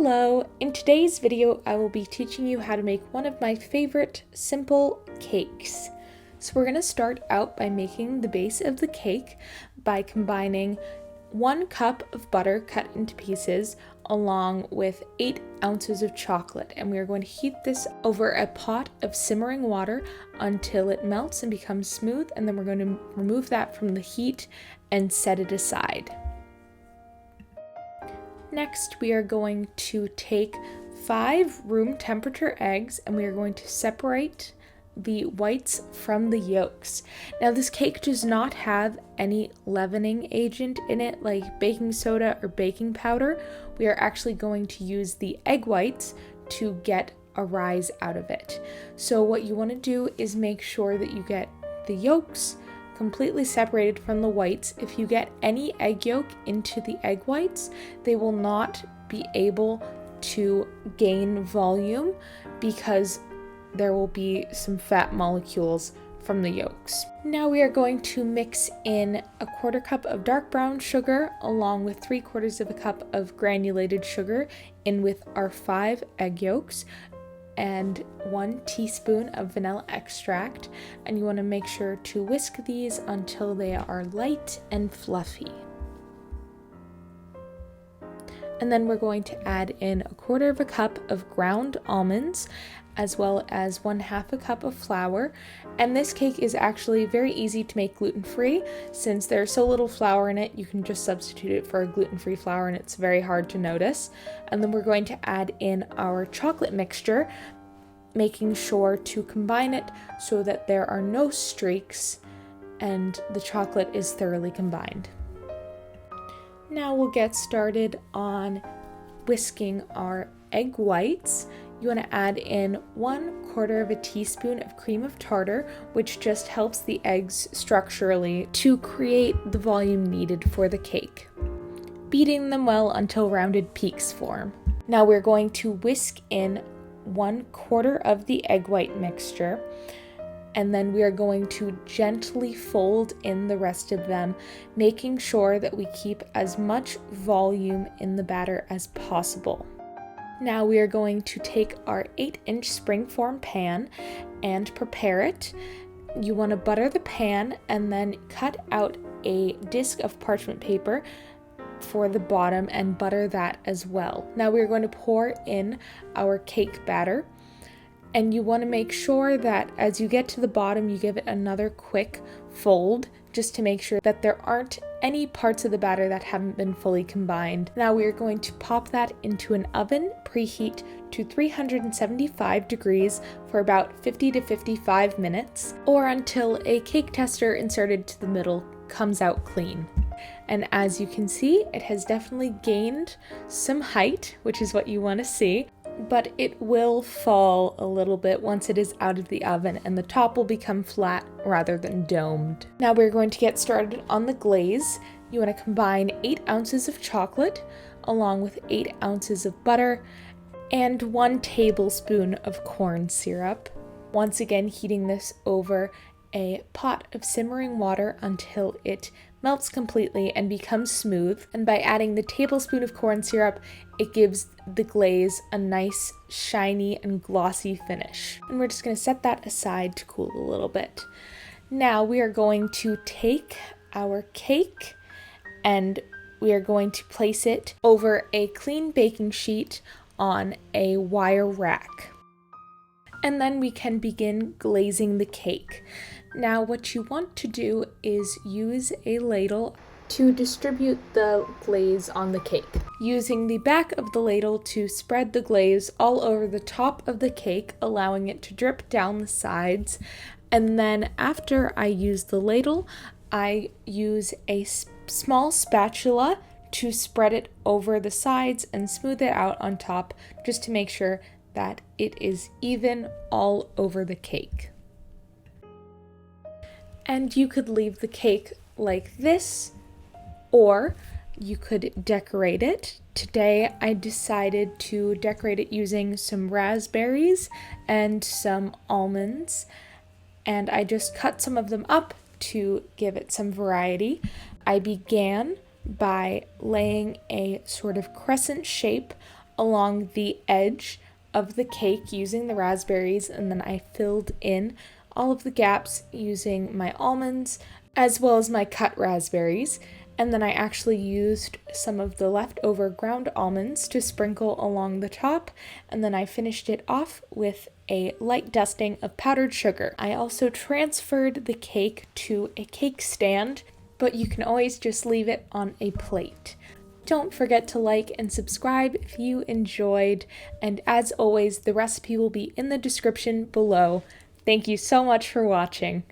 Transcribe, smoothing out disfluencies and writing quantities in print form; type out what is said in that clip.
Hello! In today's video, I will be teaching you how to make one of my favorite simple cakes. So we're going to start out by making the base of the cake by combining 1 cup of butter cut into pieces along with 8 ounces of chocolate, and we are going to heat this over a pot of simmering water until it melts and becomes smooth, and then we're going to remove that from the heat and set it aside. Next, we are going to take 5 room temperature eggs and we are going to separate the whites from the yolks. Now, this cake does not have any leavening agent in it like baking soda or baking powder. We are actually going to use the egg whites to get a rise out of it. So what you want to do is make sure that you get the yolks completely separated from the whites. If you get any egg yolk into the egg whites, they will not be able to gain volume because there will be some fat molecules from the yolks. Now we are going to mix in a 1/4 cup of dark brown sugar along with 3/4 of a cup of granulated sugar in with our 5 egg yolks and 1 teaspoon of vanilla extract, and you want to make sure to whisk these until they are light and fluffy. And then we're going to add in a 1/4 cup of ground almonds as well as 1/2 cup of flour. And this cake is actually very easy to make gluten-free. Since there's so little flour in it, you can just substitute it for a gluten-free flour and it's very hard to notice. And then we're going to add in our chocolate mixture, making sure to combine it so that there are no streaks and the chocolate is thoroughly combined. Now we'll get started on whisking our egg whites. You want to add in 1/4 teaspoon of cream of tartar, which just helps the eggs structurally to create the volume needed for the cake, beating them well until rounded peaks form. Now we're going to whisk in 1/4 of the egg white mixture, and then we are going to gently fold in the rest of them, making sure that we keep as much volume in the batter as possible. Now we are going to take our 8-inch springform pan and prepare it. You want to butter the pan and then cut out a disc of parchment paper for the bottom and butter that as well. Now we're going to pour in our cake batter, and you want to make sure that as you get to the bottom, you give it another quick fold just to make sure that there aren't any parts of the batter that haven't been fully combined. Now we are going to pop that into an oven, preheat to 375 degrees for about 50 to 55 minutes, or until a cake tester inserted to the middle comes out clean. And as you can see, it has definitely gained some height, which is what you want to see, but it will fall a little bit once it is out of the oven and the top will become flat rather than domed. Now we're going to get started on the glaze. You want to combine 8 ounces of chocolate along with 8 ounces of butter and 1 tablespoon of corn syrup. Once again, heating this over a pot of simmering water until it melts completely and becomes smooth. And by adding the tablespoon of corn syrup, it gives the glaze a nice shiny and glossy finish. And we're just going to set that aside to cool a little bit. Now we are going to take our cake and we are going to place it over a clean baking sheet on a wire rack. And then we can begin glazing the cake. Now what you want to do is use a ladle to distribute the glaze on the cake, using the back of the ladle to spread the glaze all over the top of the cake, allowing it to drip down the sides. And then after I use the ladle, I use a small spatula to spread it over the sides and smooth it out on top, just to make sure that it is even all over the cake. And you could leave the cake like this, or you could decorate it. Today I decided to decorate it using some raspberries and some almonds, and I just cut some of them up to give it some variety. I began by laying a sort of crescent shape along the edge of the cake using the raspberries, and then I filled in all of the gaps using my almonds as well as my cut raspberries. And then I actually used some of the leftover ground almonds to sprinkle along the top, and then I finished it off with a light dusting of powdered sugar. I also transferred the cake to a cake stand, but you can always just leave it on a plate. Don't forget to like and subscribe if you enjoyed, and as always, the recipe will be in the description below. Thank you so much for watching.